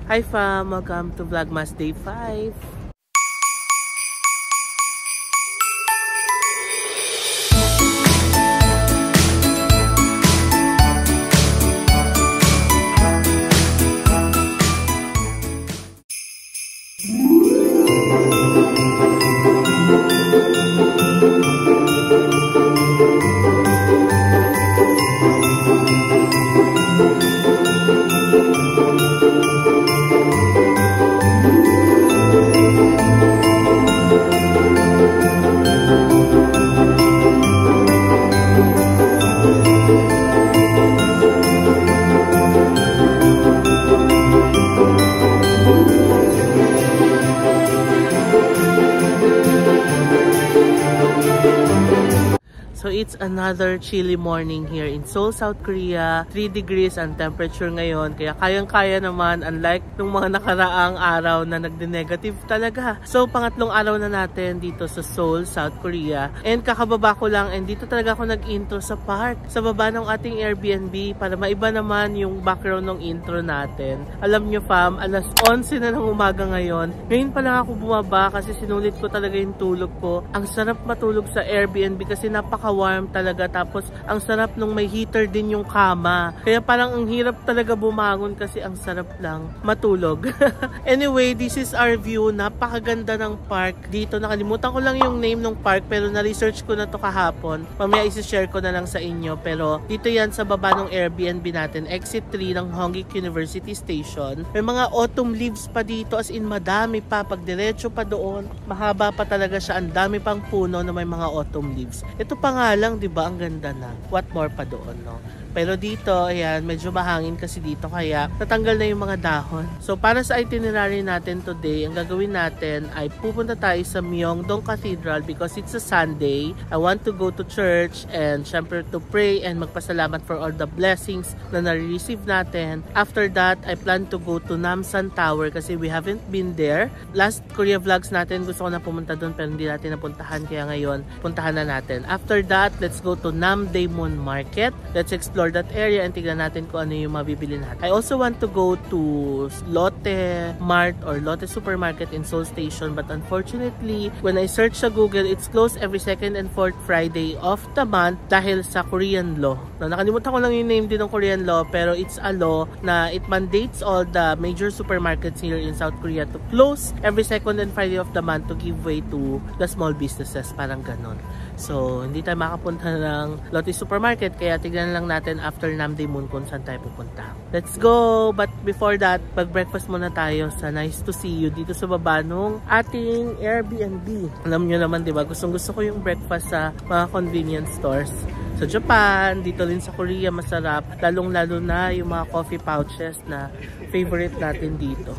Hi fam! Welcome to Vlogmas Day 5. So it's another chilly morning here in Seoul, South Korea. 3 degrees ang temperature ngayon. Kaya kayang-kaya naman, unlike nung mga nakaraang araw na nagde-negative talaga. So pangatlong araw na natin dito sa Seoul, South Korea. And kakababa ko lang and dito talaga ako nag-intro sa park. Sa baba ng ating Airbnb para maiba naman yung background ng intro natin. Alam nyo fam, alas 11 na ng umaga ngayon. Ngayon pa lang ako bumaba kasi sinulit ko talaga yung tulog ko. Ang sarap matulog sa Airbnb kasi warm talaga, tapos ang sarap nung may heater din yung kama. Kaya parang ang hirap talaga bumangon kasi ang sarap lang matulog. Anyway, this is our view. Napakaganda ng park dito. Nakalimutan ko lang yung name ng park pero na-research ko na to kahapon. Mamaya isi-share ko na lang sa inyo. Pero dito yan sa baba ng Airbnb natin. Exit 3 ng Hongik University Station. May mga autumn leaves pa dito, as in madami pa. Pag diretso pa doon, mahaba pa talaga siya. Ang dami pang puno na may mga autumn leaves. Ito pa nga lang, 'di ba? Ang ganda na. What more pa doon, no? Pero dito, ayan, medyo mahangin kasi dito kaya natanggal na yung mga dahon. So para sa itinerary natin today, ang gagawin natin ay pupunta tayo sa Myeongdong Cathedral because it's a Sunday. I want to go to church and syempre to pray and magpasalamat for all the blessings na na-receive natin. After that, I plan to go to Namsan Tower kasi we haven't been there. Last Korea vlogs natin, gusto ko na pumunta doon pero hindi natin napuntahan kaya ngayon, puntahan na natin. After that, let's go to Namdaemun Market. Let's explore that area and tignan natin kung ano yung mabibili natin. I also want to go to Lotte Mart or Lotte Supermarket in Seoul Station but unfortunately, when I search sa Google, it's closed every 2nd and 4th Friday of the month dahil sa Korean law. Nakalimutan ko lang yung name din ng Korean law pero it's a law na it mandates all the major supermarkets here in South Korea to close every 2nd and Friday of the month to give way to the small businesses. Parang ganon. So, hindi tayo makapunta ng Lotte Supermarket kaya tignan lang natin after Namdaemun kung saan tayo pupunta. Let's go! But before that, mag-breakfast muna tayo sa Nice to See You dito sa baba nung ating Airbnb. Alam nyo naman, diba? Gustong-gusto ko yung breakfast sa mga convenience stores. Sa Japan, dito rin sa Korea, masarap. Lalong-lalo na yung mga coffee pouches na favorite natin dito.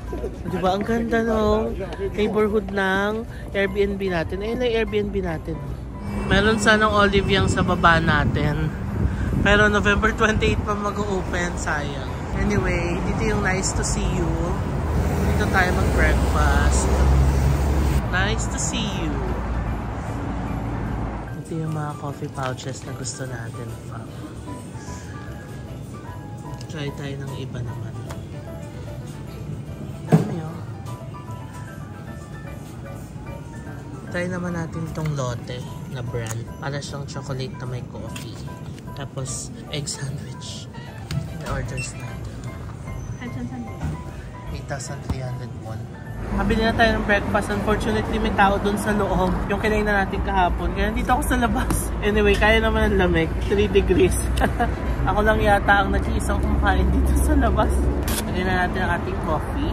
Diba? Ang ganda ng neighborhood ng Airbnb natin. Ayun ang Airbnb natin. Meron sanang olive yang sa baba natin. Pero November 28 pa mag-open, sayang. Anyway, dito yung Nice to See You. Dito tayo mag-breakfast. Nice to see you. Ito yung mga coffee pouches na gusto natin. Try tayo ng iba naman. Dami oh. Try naman natin itong Lotte na brand. Para siyang chocolate na may coffee. Tapos, egg sandwich. I-orders natin. 8,300 won. Habili na tayo ng breakfast. Unfortunately, may tao dun sa loob. Yung kinain na natin kahapon. Kaya dito ako sa labas. Anyway, kaya naman ang lamig. 3 degrees. Ako lang yata ang nag-iisang kumakain dito sa labas. Pwede na natin ang ating coffee.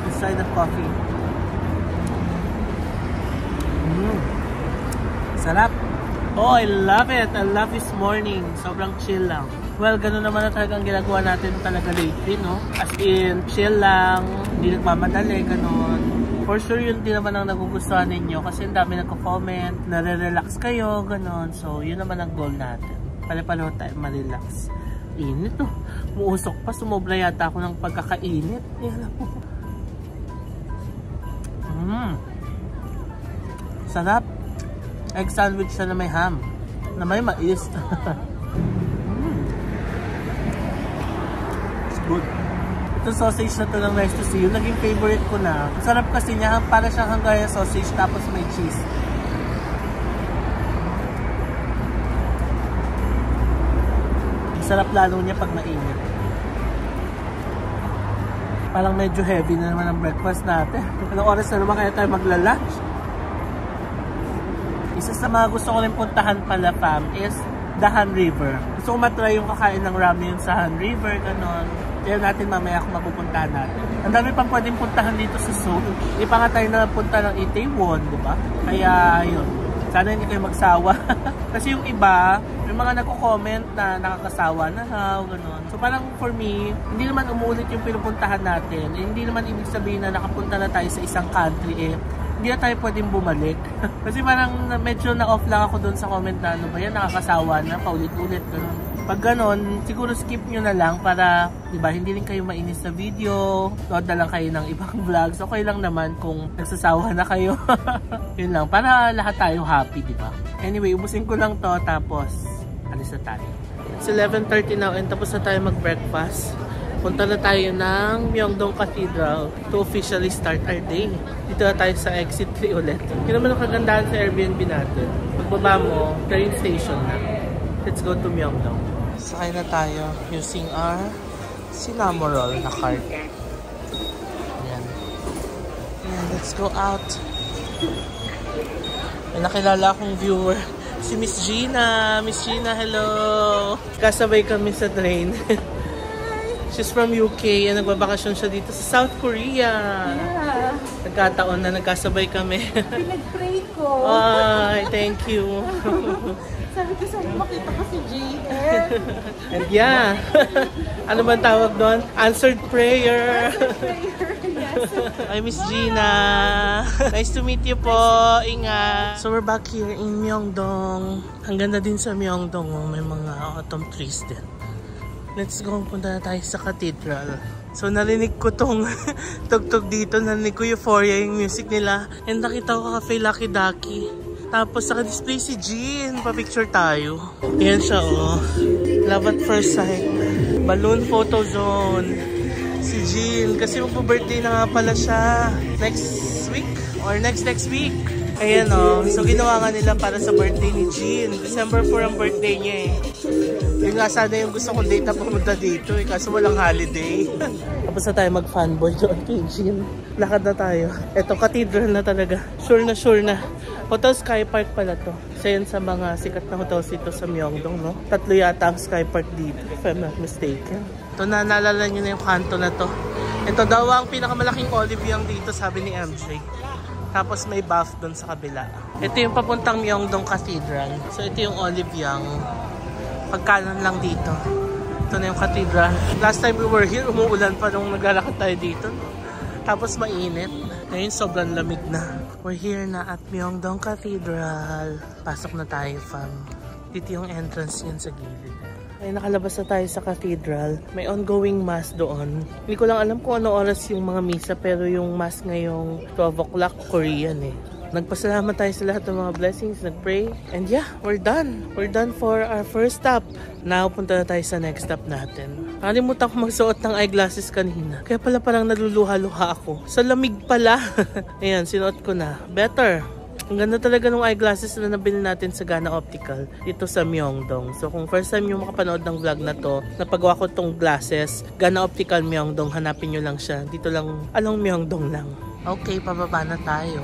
Inside of coffee. Sarap. Oh, I love it. I love this morning. Sobrang chill lang. Well, ganun naman na talagang ginagawa natin talaga lately, no? As in, chill lang. Hindi nagmamadali, ganun. For sure, yun din naman ang nagugustuhan ninyo kasi ang dami nagko-comment, nare-relax kayo, ganun. So, yun naman ang goal natin. Pala-pala tayo ma-relax. Init, oh. Muusok pa. Sumobra yata ako ng Sarap. Egg sandwich siya na may ham. Na may mais. It's good. Ito sausage na to ng Nice to See You. Naging favorite ko na. Sarap kasi niya. Para siyang Hungarian sausage tapos may cheese. Sarap lalo niya pag mainit. Parang medyo heavy na naman ang breakfast natin. Anong oras na naman kaya tayo magla-lunch? Isa sa mga gusto ko rin puntahan pala, fam, is the Han River. Gusto ko matry yung kakain ng ramen sa Han River, ganon. Kaya natin mamaya kung mapupuntahan natin. Ang dami pang pwedeng puntahan dito sa Seoul. Hindi pa nga tayo napunta ng Itaewon, di ba? Kaya yun. Sana hindi kayo magsawa. Kasi yung iba, may mga nagko-comment na nakakasawa na raw, gano'n. So parang for me, hindi naman umuulit yung pinupuntahan natin. Hindi naman ibig sabihin na nakapunta na tayo sa isang country hindi na tayo pwedeng bumalik. Kasi parang medyo na-off lang ako doon sa comment na ano ba yan, nakakasawa na, paulit-ulit, gano'n. Pag gano'n, siguro skip nyo na lang para, diba, hindi rin kayo mainis sa video, load na lang kayo ng ibang vlogs. Okay lang naman kung nagsasawa na kayo. Yun lang, para lahat tayo happy, diba? Anyway, ubusin ko lang to, tapos alis na tayo. It's 11:30 now and tapos na tayo mag-breakfast. Punta na tayo ng Myeongdong Cathedral to officially start our day. Dito na tayo sa exit 3 ulit. Yun naman ang kagandahan sa Airbnb natin. Pagbaba mo, train station na. Let's go to Myeongdong. Sakay na tayo using our Cinnamoroll na card. Ayan. Ayan, let's go out. May nakilala akong viewer. Si Miss Gina. Miss Gina, hello! Kasabay kami sa train. She's from UK and nagbabakasyon siya dito sa South Korea. Yeah. Nagkataon na nagkasabay kami. Pinag-pray ko. Ay, thank you. Sabi ko sa'yo, makita ko si Jane. And yeah. Ano ba tawag doon? Answered prayer. Prayer, yes. Hi, Miss Gina. Nice to meet you po. Ingat. So we're back here in Myeongdong. Ang ganda din sa Myeongdong. May mga autumn trees din. Let's go. Punta na tayo sa cathedral. So narinig ko tong tugtog dito. Narinig ko Euphoria yung music nila. And nakita ko Cafe Lucky Ducky. Tapos naka-display si Jean. Pa-picture tayo. Yan siya oh. Love at first sight. Balloon photo zone. Si Jean. Kasi magpo-birthday na nga pala siya. Next week? Or next week. Ayan o. So ginawa nga nila para sa birthday ni Jean. December 4 ang birthday niya eh. Yun nga sana yung gusto kong date na pumunta dito eh. Kaso walang holiday. Tapos na tayo mag-fanboy doon kay Jean. Lakad na tayo. Eto, cathedral na talaga. Sure na. Hotel Sky Park pala to. Isa yan sa mga sikat na hotels dito sa Myeongdong, no? 3 yata ang Sky Park dito, if I'm not mistaken. Ito na, naalala nyo na yung kanto na to. Ito daw ang pinakamalaking olive yung dito, sabi ni MJ. Tapos may bath doon sa kabila. Ito yung papuntang Myeongdong Cathedral. So ito yung olive yung pagkanan lang dito. Ito na yung cathedral. Last time we were here, umuulan pa nung naglalakad tayo dito. Tapos mainit. Ngayon sobrang lamig na. We're here na at Myeongdong Cathedral. Pasok na tayo, fam. Dito yung entrance yun sa gilid. Ay, nakalabas na tayo sa cathedral. May ongoing mass doon. Hindi ko lang alam kung ano oras yung mga misa, pero yung mass ngayong 12 o'clock Korean eh. Nagpasalamat tayo sa lahat ng mga blessings, nagpray. And yeah, we're done. We're done for our first stop. Now, punta na tayo sa next stop natin. Nakalimutan ko magsuot ng eyeglasses kanina. Kaya pala parang naluluha-luha ako. Sa lamig pala. Ayan, sinuot ko na. Better. Ang ganda talaga ng eyeglasses na nabili natin sa Gana Optical dito sa Myeongdong. So kung first time nyo makapanood ng vlog na to, napagawa ko tong glasses, Gana Optical Myeongdong, hanapin nyo lang siya. Dito lang, along Myeongdong lang. Okay, pababa na tayo.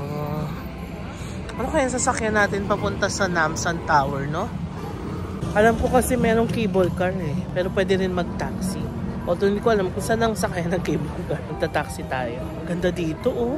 Ano kaya sasakyan natin papunta sa Namsan Tower, no? Alam ko kasi merong cable car eh. Pero pwede rin mag-taxi. Although hindi ko alam kung saan ang sakyan ng cable car. Magta-taxi tayo. Ganda dito oh.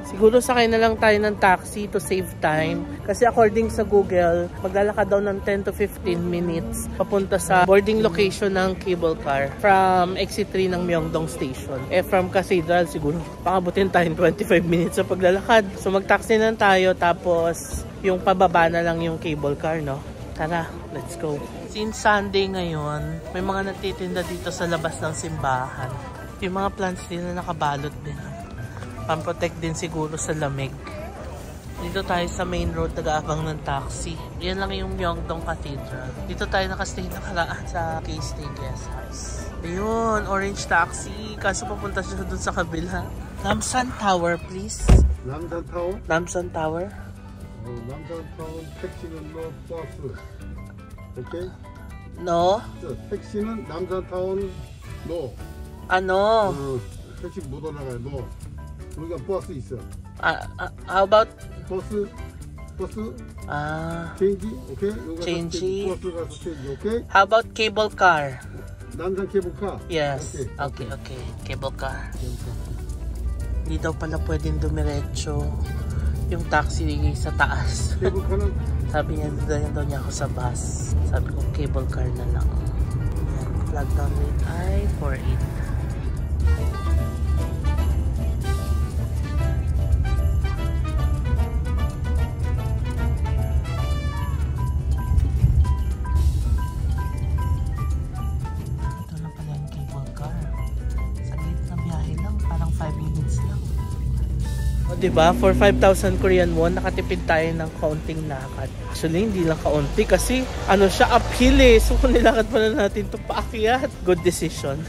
Siguro sakay na lang tayo ng taxi to save time. Kasi according sa Google, maglalakad daw ng 10 to 15 minutes papunta sa boarding location ng cable car from exit 3 ng Myeongdong Station. From Cathedral siguro pangabutin tayo 25 minutes sa paglalakad. So mag-taxi na tayo tapos yung pababa na lang yung cable car, no? Tara, let's go. Since Sunday ngayon, may mga nagtitinda dito sa labas ng simbahan. Yung mga plants nila nakabalot din. Pamprotect din siguro sa lamig. Dito tayo sa main road, nag-aabang ng taxi. Yan lang yung Myeongdong Cathedral. Dito tayo nakastay nakaraan sa K-Stay Guest House. Ayun, orange taxi. Kaso papunta siya dun sa kabila. Namsan Tower, please. 남산 타운? Namsan Tower. 남산 타운 택시는 너 버스. 오케이? No? 택시는 남산 타운 너. Ano? 택시 못 올라가요. 너. 우리가 버스 있어. How about? 버스. 체인지. 오케이? 체인지. 버스 가서 체인지. 오케이? How about cable car? 남산 케이블카. Yes. Okay. Cable car. Hindi daw pala pwedeng dumiretso yung taxi sa taas. 케이블카는 Sabi niya, dadalhin daw niya ako sa bus. Sabi ko, cable car na lang. Ayan, flag down with I-48. Ito na pala yung cable car. Saglit na biyahe lang, parang 5 minutes lang. O diba, for 5,000 Korean won, nakatipid tayo ng kaunting lakad. Actually, hindi lang kaunti kasi ano siya, uphill eh. So kung nilakad pala natin ito paakyat, good decision.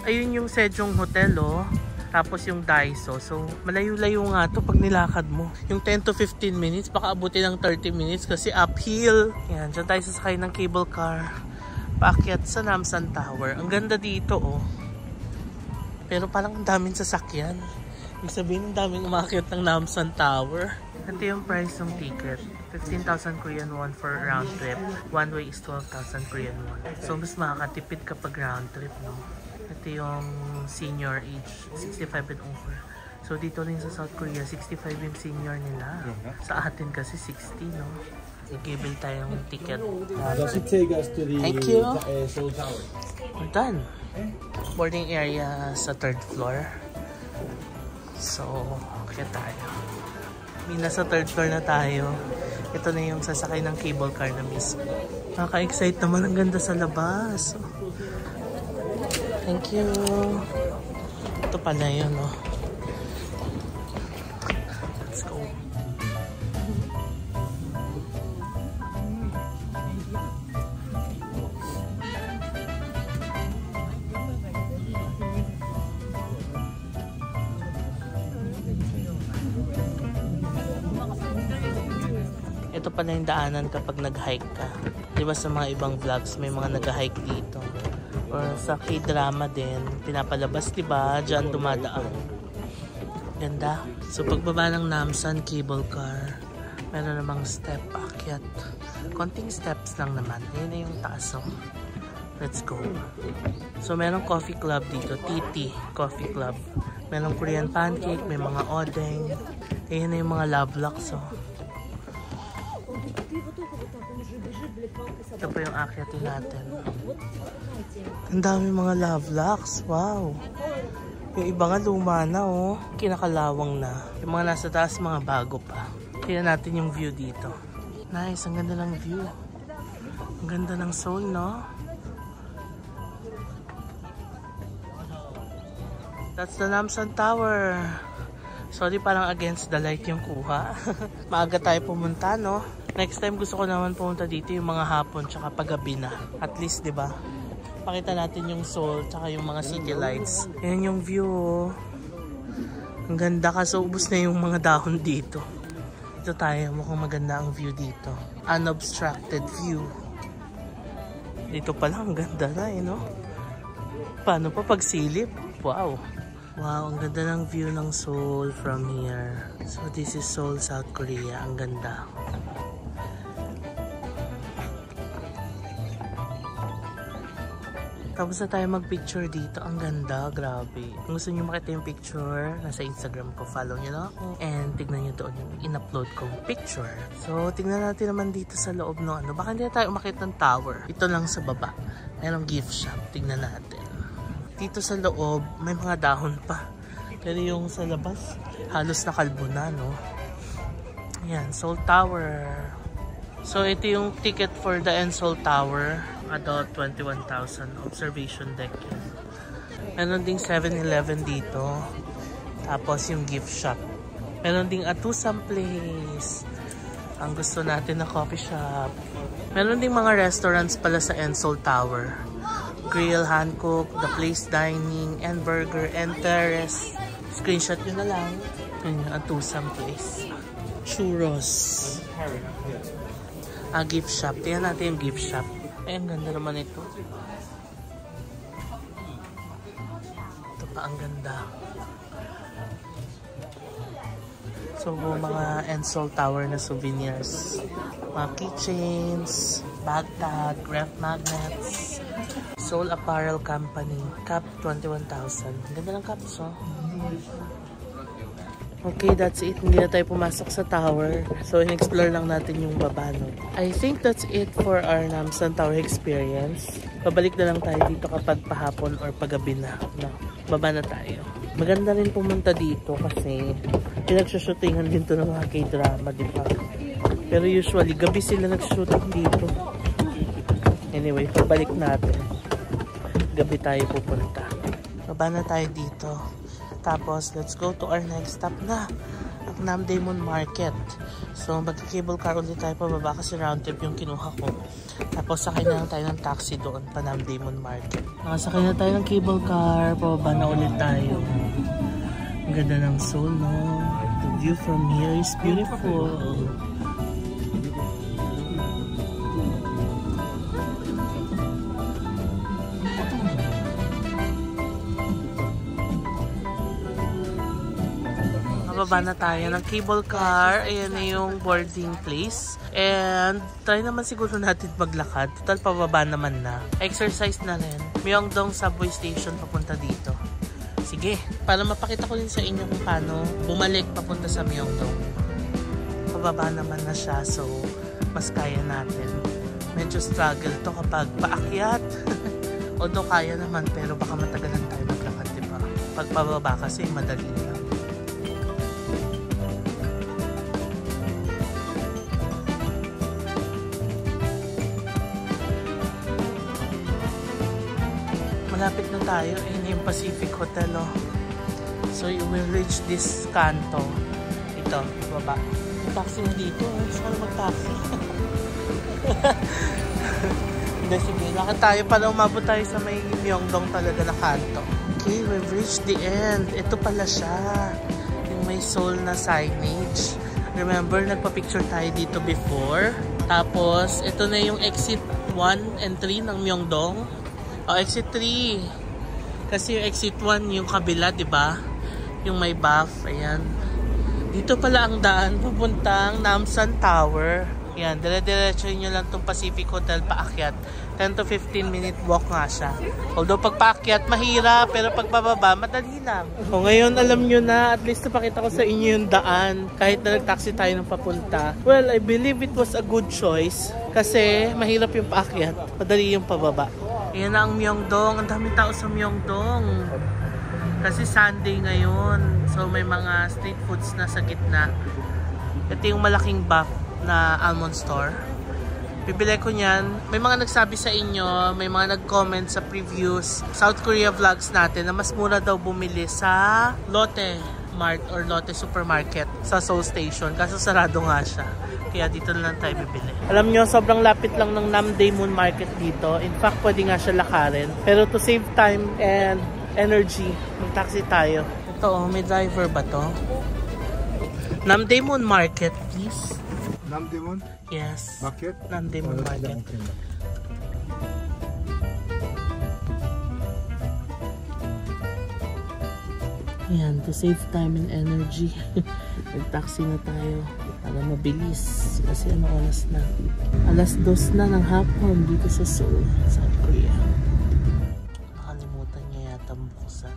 Ayun yung Sejong Hotel oh. Tapos yung Daiso. So malayo-layo nga to pag nilakad mo. Yung 10 to 15 minutes, baka abutin ng 30 minutes kasi uphill. Yan, dyan tayo sasakay ng cable car. Paakyat sa Namsan Tower. Ang ganda dito oh. Pero parang ang daming sasakyan. Ibig sabihin, ang daming umakyat ng Namsan Tower. Ito yung price ng ticket. 15,000 Korean won for round trip. One way is 12,000 Korean won. So, mas makakatipid kapag round trip, no? Ito yung senior age, 65 and over. So, dito rin sa South Korea, 65 yung senior nila. Sa atin kasi 60, no? Nag-giveaway tayong ticket. Does it take us to the Thank you. Seoul Tower? We're done. Boarding area sa 3rd floor. So, kaya tayo. Nasa 3rd floor na tayo. Ito na yung sasakay ng cable car na mismo. Nakaka-excite naman. Ang ganda sa labas. Thank you. Ito pala yun, no? Let's go. Ito pala yung daanan kapag nag-hike ka. Diba sa mga ibang vlogs, may mga nag-hike dito. Or sa K-drama din, pinapalabas, diba? Diyan dumadaan. Ganda. So pagbaba ng Namsan cable car, meron namang step akyat. Konting steps lang naman. Yun na yung taas. So, let's go. So meron coffee club dito. TT Coffee Club. Meron Korean pancake, may mga odeng. Ayun na yung mga love locks. So. Ito po yung akyatin natin. Ang dami mga love locks. Wow. Yung iba nga luma na oh. Kinakalawang na. Yung mga nasa taas mga bago pa. Tingnan natin yung view dito. Nice. Ang ganda ng view. Ang ganda ng Seoul, no? That's the Namsan Tower. Sorry, parang against the light yung kuha. Maaga tayo pumunta, no? Next time gusto ko naman pumunta dito yung mga hapon tsaka paggabi na. At least, di ba? Pakita natin yung Seoul tsaka yung mga city lights. Yan yung view. Ang ganda kasi ubos na yung mga dahon dito. Dito tayo, mukhang maganda ang view dito. Unobstructed view. Dito pala ang ganda na eh, no? Paano pa pagsilip? Wow! Wow, ang ganda ng view ng Seoul from here. So this is Seoul, South Korea. Ang ganda. Tapos na tayo mag-picture dito. Ang ganda, grabe. Kung gusto nyo makita yung picture, nasa Instagram ko, follow nyo na ako. And tignan nyo doon yung in-upload kong picture. So, tignan natin naman dito sa loob ng ano. Baka hindi na tayo umakit ng tower. Ito lang sa baba. Mayroong gift shop. Tignan natin. Dito sa loob, may mga dahon pa. Pero yung sa labas, halos nakalbo na, no? Ayan, Seoul Tower. So, ito yung ticket for the Seoul Tower. Adult 21,000. Observation deck yan. Meron ding 7-Eleven dito. Tapos yung gift shop. Meron ding Atusam Place. Ang gusto natin na coffee shop. Meron ding mga restaurants pala sa Ensol Tower. Grill, Hancock, The Place Dining, and Burger, and Terrace. Screenshot nyo na lang. Yun yung Atusam Place. Churros. Gift shop. Tingnan natin yung gift shop. Ay, ang ganda naman ito. Ito pa, ang ganda. So, mga Ensol Tower na souvenirs. Mga keychains, bag tag, ref magnets. Soul Apparel Company. Cap 21,000. Ganda ng caps, oh. Okay, that's it. Hindi na tayo pumasok sa tower. So, in-explore lang natin yung baba, no? I think that's it for our Namsan Tower experience. Pabalik na lang tayo dito kapag pahapon or paggabi na. No? Baba na tayo. Maganda rin pumunta dito kasi pinagsushootingan din to ng mga K-drama, di ba? Pero usually, gabi sila nagshooting dito. Anyway, pabalik natin. Gabi tayo pupunta. Baba na tayo dito. Tapos, let's go to our next stop na. Ang Namdaemun Market. So, mag-cable car ulit tayo pababa kasi round trip yung kinuha ko. Tapos, sakay na lang tayo ng taxi doon pa Namdaemun Market. Nakasakay na tayo ng cable car. Pababa na ulit tayo. Ang ganda ng Seoul, no? The view from here is beautiful. Baba na tayo ng cable car. Ayan na yung boarding place. And try naman siguro natin maglakad. Total pababa naman na. Exercise na rin. Myeongdong subway station papunta dito. Sige, para mapakita ko din sa inyo kung paano bumalik papunta sa Myeongdong. Pababa naman na siya, so mas kaya natin. Medyo struggle to kapag paakyat. Although kaya naman, pero baka matagalan tayo maglakad, diba? Pag pababa kasi madali lang. Malapit na tayo. Ayun yung Pacific Hotel, oh. So, you will reach this kanto. Ito, baba. May taxi na dito. Saan mag-taxi? Hindi, sige. Lakad tayo para umabot tayo sa may Myeongdong talaga na kanto. Okay, we've reached the end. Ito pala siya. Yung may Seoul na signage. Remember, nagpa-picture tayo dito before. Tapos, ito na yung exit 1 and 3 ng Myeongdong. Exit 3. Kasi yung exit 1 yung kabila, 'di ba? Yung may buff, ayan. Dito pala ang daan papuntang Namsan Tower. Ayan, dire-diretso niyo lang tong Pacific Hotel paakyat. 10 to 15 minute walk nga siya. Although pag paakyat mahirap, pero pag bababa madali lang. O ngayon alam niyo na, at least napakita ko sa inyo yung daan kahit na nag-taxi tayo ng papunta. Well, I believe it was a good choice kasi mahirap yung paakyat, madali yung pababa. Ayan na ang Myeongdong. Ang daming tao sa Myeongdong. Kasi Sunday ngayon. So may mga street foods na sa gitna. Ito yung malaking buff na almond store. Bibili ko niyan. May mga nagsabi sa inyo, may mga nag-comment sa previous South Korea vlogs natin na mas mura daw bumili sa Lotte Mart or Lotte Supermarket sa Seoul Station. Kaso sarado nga siya. Kaya dito na lang tayo bibili. Alam nyo, sobrang lapit lang ng Namdaemun Market dito. In fact, pwede nga siya lakarin. Pero to save time and energy, mag-taxi tayo. Ito, oh, may driver ba to? Namdaemun Market, please. Namdaemun? Yes. Market? Namdaemun Market. Ayan, to save time and energy. Mag-taxi na tayo. Para mabilis. Kasi ano oras na? Alas 2 na ng hapon dito sa Seoul, South Korea. Nakalimutan niya yata buksan.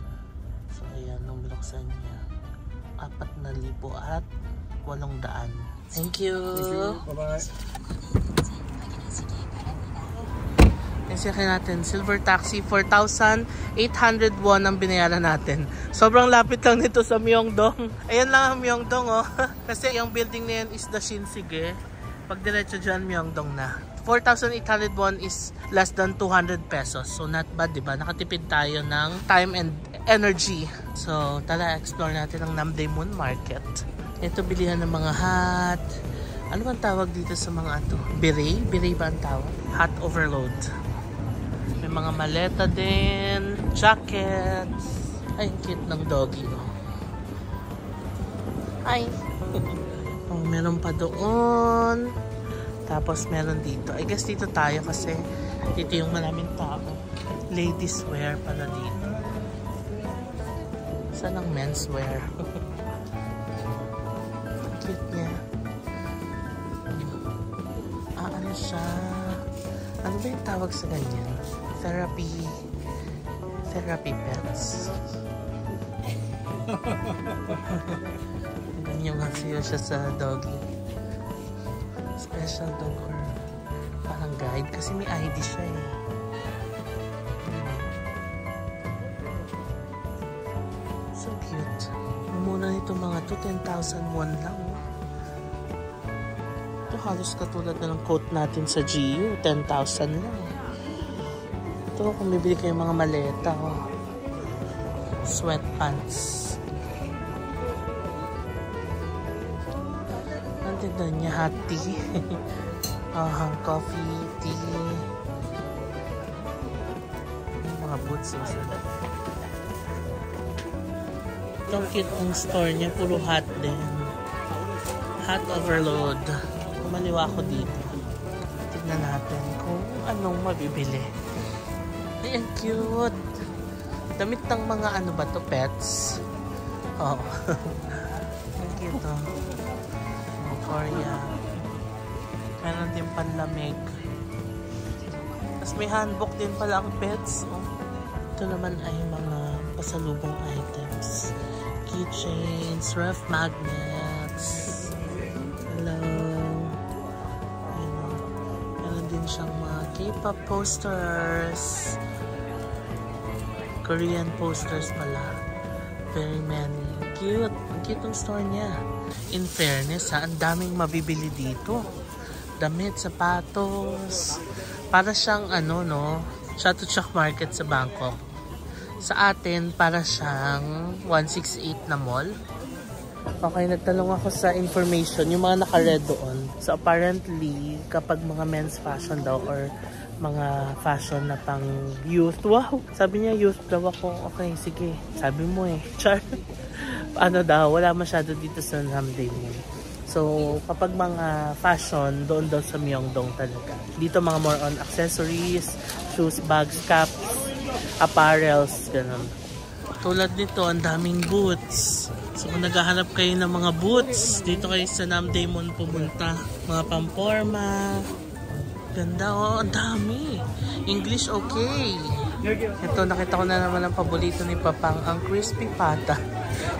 So ayan, nung binuksan niya, 4,800. Thank you! Thank you. Bye-bye. Nasyakin natin, silver taxi, 4,800 won ang binayaran natin. Sobrang lapit lang nito sa Myeongdong. Ayan lang ang Myeongdong, oh. Kasi yung building na yan is the Shinsegae. Pag diretso dyan, Myeongdong na. 4,800 won is less than 200 pesos. So not bad, diba? Nakatipid tayo ng time and energy. So tara, explore natin ang Namdaemun Market. Ito bilihan ng mga hat. Ano bang tawag dito sa mga ito? Beret? Beret ba ang tawag? Hat overload. May mga maleta din. Jackets. Ay, cute ng doggy. Ay. Oh, meron pa doon. Tapos meron dito. I guess dito tayo kasi dito yung maraming tao. Ladies wear pala dito. Saan ang men's wear? Cute niya. Ano siya? Ano ba yung tawag sa ganyan? Therapy pets. Ganyan nga siya sa doggy. Special dog or parang guide kasi may ID siya eh. So cute. Muna nito mga to 10,000 won lang. Ito halos katulad na ng coat natin sa GU. 10,000 lang. Ito kung bibili kayo mga maleta. Oh. Sweatpants. Tignan niya, hot tea. Coffee, tea. Mga boots. Itong cute ng store niya, puro hot din. Hot overload. Kumaliwa ako dito. Tignan natin kung anong mabibili. Ay, ang cute. Damit ng mga ano ba to, pets? Oo. Ang cute, oh. Korea. Meron din panlamig. Tapos may handbook din pala ang pets. Oh. Ito naman ay mga pasalubong items. Keychains, ref magnets. Hello. Ayan. Meron din siyang mga K-pop posters. Korean posters pala. Very many. Cute. Ang cute ang store niya. In fairness, ang daming mabibili dito. Damit, sapatos. Para siyang ano, no? Chatuchak Market sa Bangkok. Sa atin, para siyang 168 na mall. Okay, nagtanong ako sa information, yung mga naka-red doon. So apparently, kapag mga men's fashion daw or mga fashion na pang youth. Wow! Sabi niya youth daw ako. Okay, sige. Sabi mo eh. Char. Ano daw, wala masyado dito sa Namdae Mall. So, kapag mga fashion, doon daw sa Myeongdong talaga. Dito mga more on accessories, shoes, bags, caps, apparels, ganun. Tulad nito, ang daming boots. So, kung naghahanap kayo ng mga boots, dito kayo sa Namdae Mall pumunta. Mga pamporma. Ganda, oh, ang dami. English, okay. Ito, nakita ko na naman ang paborito ni Papang, ang crispy pata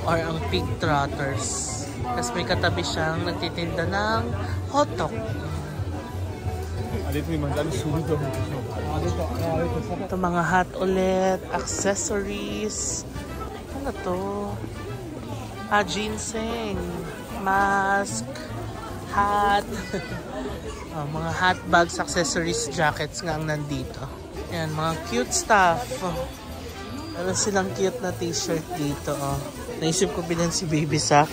or ang pig trotters. Tapos may katabi siyang nagtitinda ng hotdog. Ito mga hat ulit, accessories. Ano to? Ginseng, mask, hat. Mga hat bags, accessories, jackets nga ang nandito. Yan, mga cute stuff. Meron silang cute na t-shirt dito. Naisip ko bilhin si Baby Sak.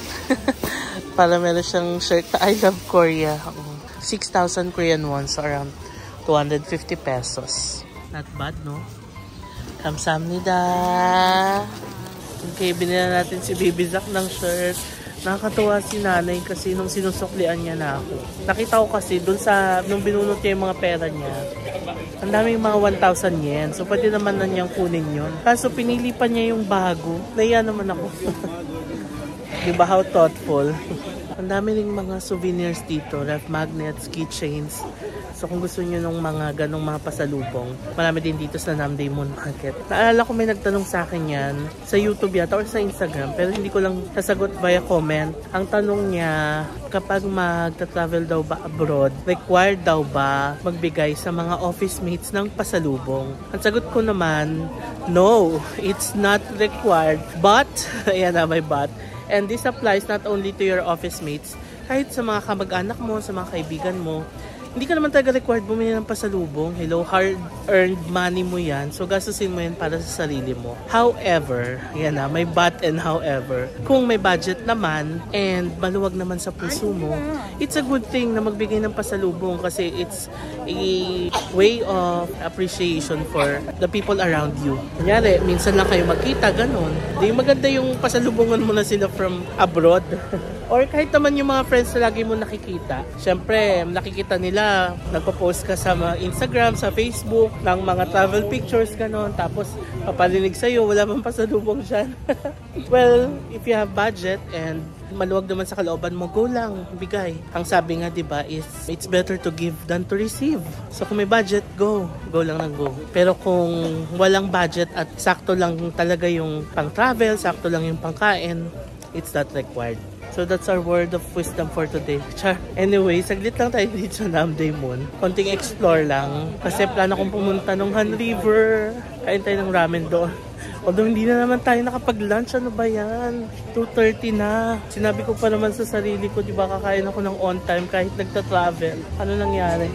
Para meron siyang shirt na I Love Korea. 6,000 Korean won, so around 250 pesos. Not bad, no? Kamsahamnida. Okay, binila natin si Baby Sak ng shirt. Nakakatuwa si nanay kasi nung sinusuklian niya na ako. Nakita ko kasi dun sa, nung binunot niya yung mga pera niya, ang daming mga 1,000 yen. So, pwede naman na niyang kunin yun. Kaso, pinili pa niya yung bago. Naiya naman ako. Diba how thoughtful? Ang dami ring mga souvenirs dito. Ref magnets, keychains. So, kung gusto niyo ng mga ganong mga pasalubong, marami din dito sa Namdae Mall Market. Naalala ko may nagtanong sa akin yan sa YouTube yata or sa Instagram, pero hindi ko lang sasagot via comment. Ang tanong niya, kapag magta-travel daw ba abroad, required daw ba magbigay sa mga office mates ng pasalubong? Ang sagot ko naman, no, it's not required. But, ayan na may but. And this applies not only to your office mates, kahit sa mga kamag-anak mo, sa mga kaibigan mo, hindi ka naman talaga required bumili ng pasalubong. Hello, hard-earned money mo yan. So, gastusin mo yan para sa sarili mo. However, yan na, may but and however. Kung may budget naman and maluwag naman sa puso mo, it's a good thing na magbigay ng pasalubong kasi it's a way of appreciation for the people around you. Kunyari, minsan lang kayo magkita, ganun. Di maganda yung pasalubungan mo na sila from abroad. Or kahit naman yung mga friends na lagi mo nakikita. Siyempre, nakikita nila, nagpo-post ka sa mga Instagram, sa Facebook, ng mga travel pictures, gano'n. Tapos, papalinig sa'yo, wala bang pasalubong dyan. Well, if you have budget and maluwag naman sa kalooban mo, go lang, bigay. Ang sabi nga, diba, is it's better to give than to receive. So, kung may budget, go. Go lang ng go. Pero kung walang budget at sakto lang talaga yung pang-travel, sakto lang yung pangkain, it's not required. So that's our word of wisdom for today. Char. Anyway, saglit lang tayo dito sa Namday Moon. Konting explore lang. Kasi plano kong pumunta ng Han River. Kain tayo ng ramen doon. Although hindi na naman tayo nakapag-lunch. Ano ba yan? 2:30 na. Sinabi ko pa naman sa sarili ko, di ba kakain ako ng on time kahit nagta-travel. Ano nangyari?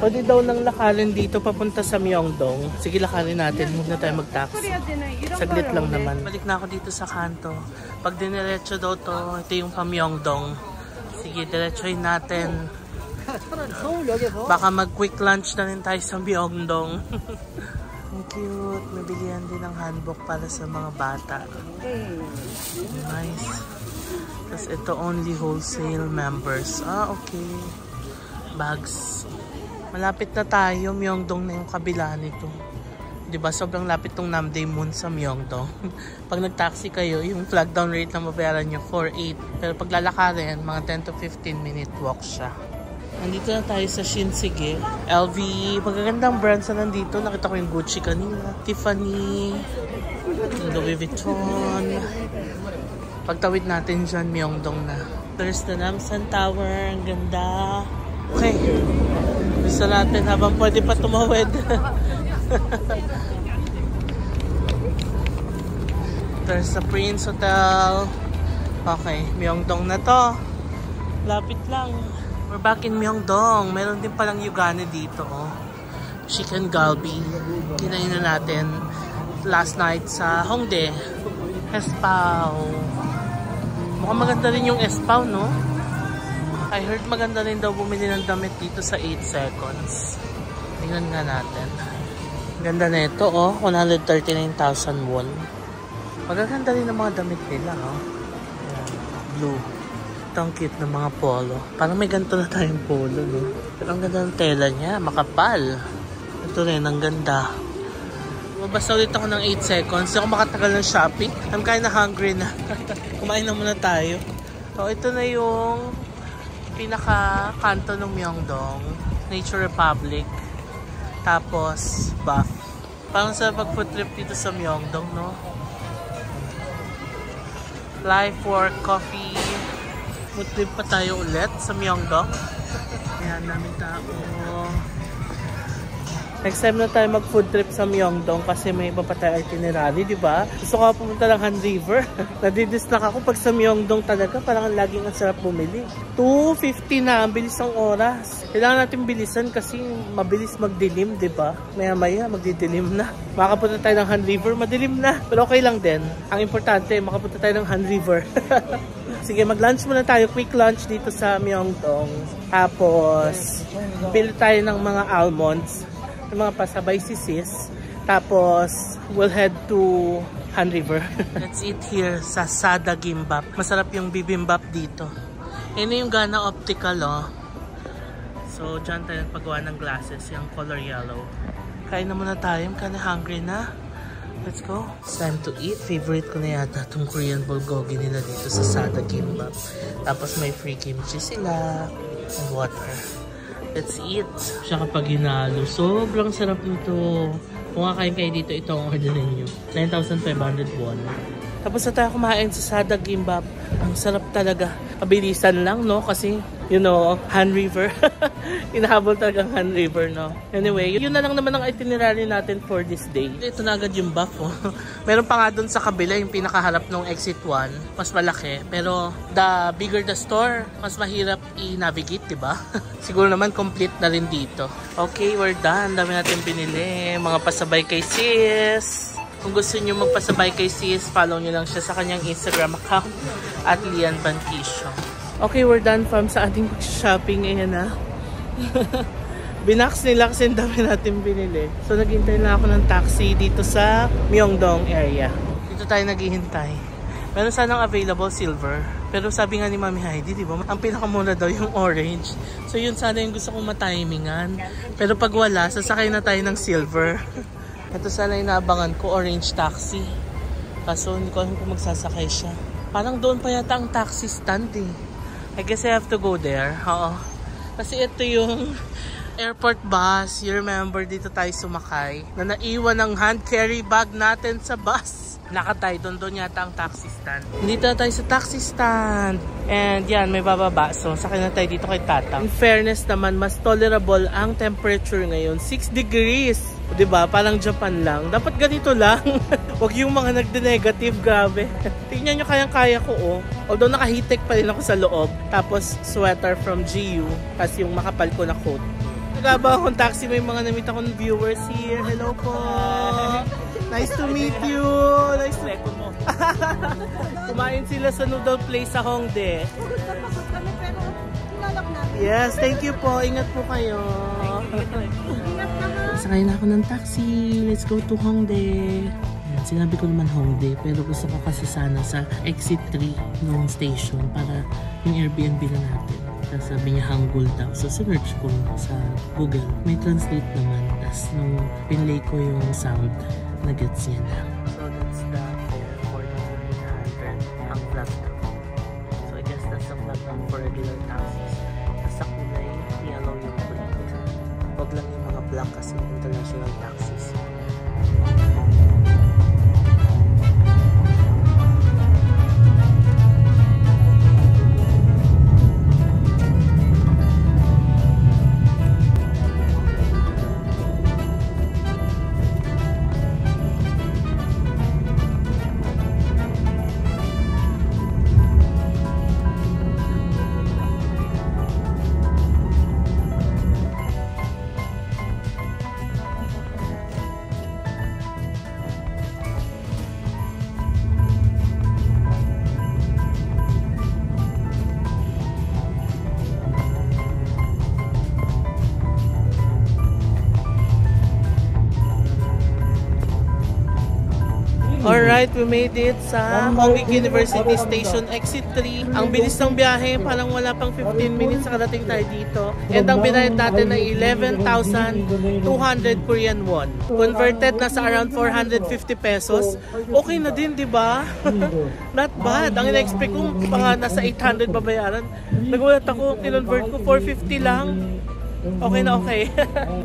Pwede daw lang lakarin dito papunta sa Myeongdong. Sige, lakarin natin. Huwag na tayo mag-taxi. Saglit lang naman. Balik na ako dito sa kanto. Pag diniretso daw to, ito yung pa-Myeongdong. Sige, diretsoin natin. Baka mag-quick lunch na rin tayo sa Myeongdong. Ang cute. Nabilihan din ng handbook para sa mga bata. Nice. Tapos ito only wholesale members. Ah, okay. Bags. Malapit na tayo, Myeongdong na yung kabila nito. 'Di ba? Sobrang lapit tong Namday Moon sa Myeongdong. Pag nag-taxi kayo, yung flag down rate na mabayaran nyo 4.8. Pero pag lalakarin, mga 10 to 15 minute walk siya. Nandito na tayo sa Shinsegae. LV, magagandang brands na nandito. Nakita ko yung Gucci kanina. Tiffany, Louis Vuitton. Pagtawid natin dyan, Myeongdong na. There's the Namsan Tower. Ang ganda. Okay. Gusto natin habang pwede pa tumawid. There's the Prince Hotel. Okay, Myeongdong na to. Lapit lang. We're back in Myeongdong. Meron din palang Yugane dito. Oh. Chicken galbi. Kinain na natin last night sa Hongdae. Espao. Mukhang maganda rin yung Espao, no? I heard maganda rin daw bumili ng damit dito sa 8 seconds. Tingnan nga natin. Ganda na ito, oh. 139,000 won. Magaganda rin ng mga damit nila, oh. Ayan. Blue. Ito ang cute ng mga polo. Parang may ganito na tayong polo, no? Pero ang ganda ng tela niya. Makapal. Ito rin, ang ganda. Basta ulit ako ng 8 seconds. Hindi ako makatagal ng shopping. I'm kinda hungry na. Kumain na muna tayo. So, ito na yung pinaka-kanto ng Myeongdong, Nature Republic, tapos Buff. Parang sa pag-food trip dito sa Myeongdong, no? Life, work, coffee. Food trip pa tayo ulit sa Myeongdong. Ayan, namin tao. Next time na tayo mag-food trip sa Myeongdong kasi may iba pa tayo itinerary, di ba? Gusto ko pumunta ng Han River. Nadidistract ako pag sa Myeongdong talaga. Parang laging ang sarap bumili. 2:50 na, ang bilis ng oras. Kailangan natin bilisan kasi mabilis magdilim, di ba? Maya-maya, magdidilim na. Makapunta tayo ng Han River, madilim na. Pero okay lang din. Ang importante, makapunta tayo ng Han River. Sige, mag-lunch muna tayo. Quick lunch dito sa Myeongdong. Tapos, pili tayo ng mga almonds. Mga pasabay si sis. Tapos, we'll head to Han River. Let's eat here sa Sada Gimbap. Masarap yung bibimbap dito. Yan yung Gana Optical, oh. So, dyan tayo nagpagawa ng glasses. Yung color yellow. Kain na muna tayo. Kinda hungry na. Let's go. It's time to eat. Favorite ko na yata itong Korean bulgogi nila dito sa Sada Gimbap. Tapos may free kimchi sila. And water. Let's eat. Siya kapag hinalo. Sobrang sarap nito. Kung kakain kayo dito, ito ang orderin nyo. 9,500 won. Tapos na tayo kumain sa Sada Gimbap. Ang sarap talaga. Pabilisan lang, no? Kasi you know, Han River. Inahabol talagang Han River, no? Anyway, yun na lang naman ang itinerary natin for this day. Ito na agad yung buff, oh. Meron pa nga dun sa kabila, yung pinakaharap ng exit 1, mas malaki. Pero the bigger the store, mas mahirap i-navigate, diba? Siguro naman complete na rin dito. Okay, we're done. Dami natin pinili. Mga pasabay kay sis. Kung gusto nyo magpasabay kay sis, follow nyo lang siya sa kanyang Instagram account at Lian Banquisio. Okay, we're done fam sa ating shopping ngayon na. Binax nila kasi ang dami natin binili. So naghihintay na ako ng taxi dito sa Myeongdong area. Dito tayo naghihintay. Meron sanang available silver. Pero sabi nga ni Mami Heidi, di ba? Ang pinakamura daw yung orange. So yun sana yung gusto kong matimingan. Pero pag wala, sasakay na tayo ng silver. Ito sana yung naabangan ko, orange taxi. Kaso hindi ko alam kung magsasakay siya. Parang doon pa yata ang taxi stand eh. I guess I have to go there. Oo. Kasi ito yung airport bus. You remember dito tayo sumakay. Na naiwan ang hand carry bag natin sa bus. Nakatay doon yata ang taxi stand. Dito na tayo sa taxi stand. And yan, may bababa. So sakay na tayo dito kay Tatang. In fairness naman, mas tolerable ang temperature ngayon. 6 degrees. Diba? Parang Japan lang. Dapat ganito lang. Huwag yung mga nagde-negative. Grabe. Tingnan nyo kayang-kaya ko, oh. Although nakahitik pa rin ako sa loob. Tapos sweater from GU. Tapos yung makapal ko na coat. Nagaba akong taxi. May mga namit akong viewers here. Hello po. Nice to meet you. Nice to meet you. Kumain sila sa noodle place sa Hongdae. Yes, thank you po. Ingat po kayo. Sakay na ako ng taxi. Let's go to Hongdae. Sinabi ko naman Hongdae, pero gusto ko kasi sana sa exit 3 ng station para yung Airbnb na natin. Tapos sabi niya Hangul daw. So sinerch ko sa Google. May translate naman. Tapos nung pinlay ko yung sound, nagets niya na. So that's the fare for the 700 ang flat lang. So I guess that's the flat lang for regular taxis. Sa kulay, yellow yung plate. Huwag lang yung mga black kasi international taxis. Alright, we made it sa Hongik University Station Exit 3. Ang bilis ng biyahe, parang wala pang 15 minutes nakarating tayo dito. And ang binayad natin ay 11,200 Korean won. Converted na sa around 450 pesos. Okay na din, di ba? Not bad. Ang ina-expect ko, mga nasa 800 babayaran. Nagulat ako, kinonvert ko 450 lang. Okay na okay.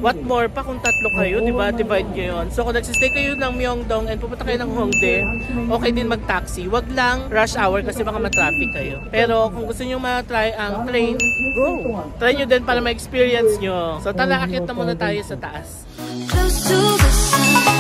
What more pa kung tatlo kayo, di ba? Divide nyo yun. So kung nagsistay kayo ng Myeongdong and pupunta kayo ng Hongdae, okay din mag-taxi. Wag lang rush hour kasi baka ma-traffic kayo. Pero kung gusto nyo ma-try ang train, go! Try nyo din para ma-experience nyo. So tara, akit na muna tayo sa taas. Close to the sun.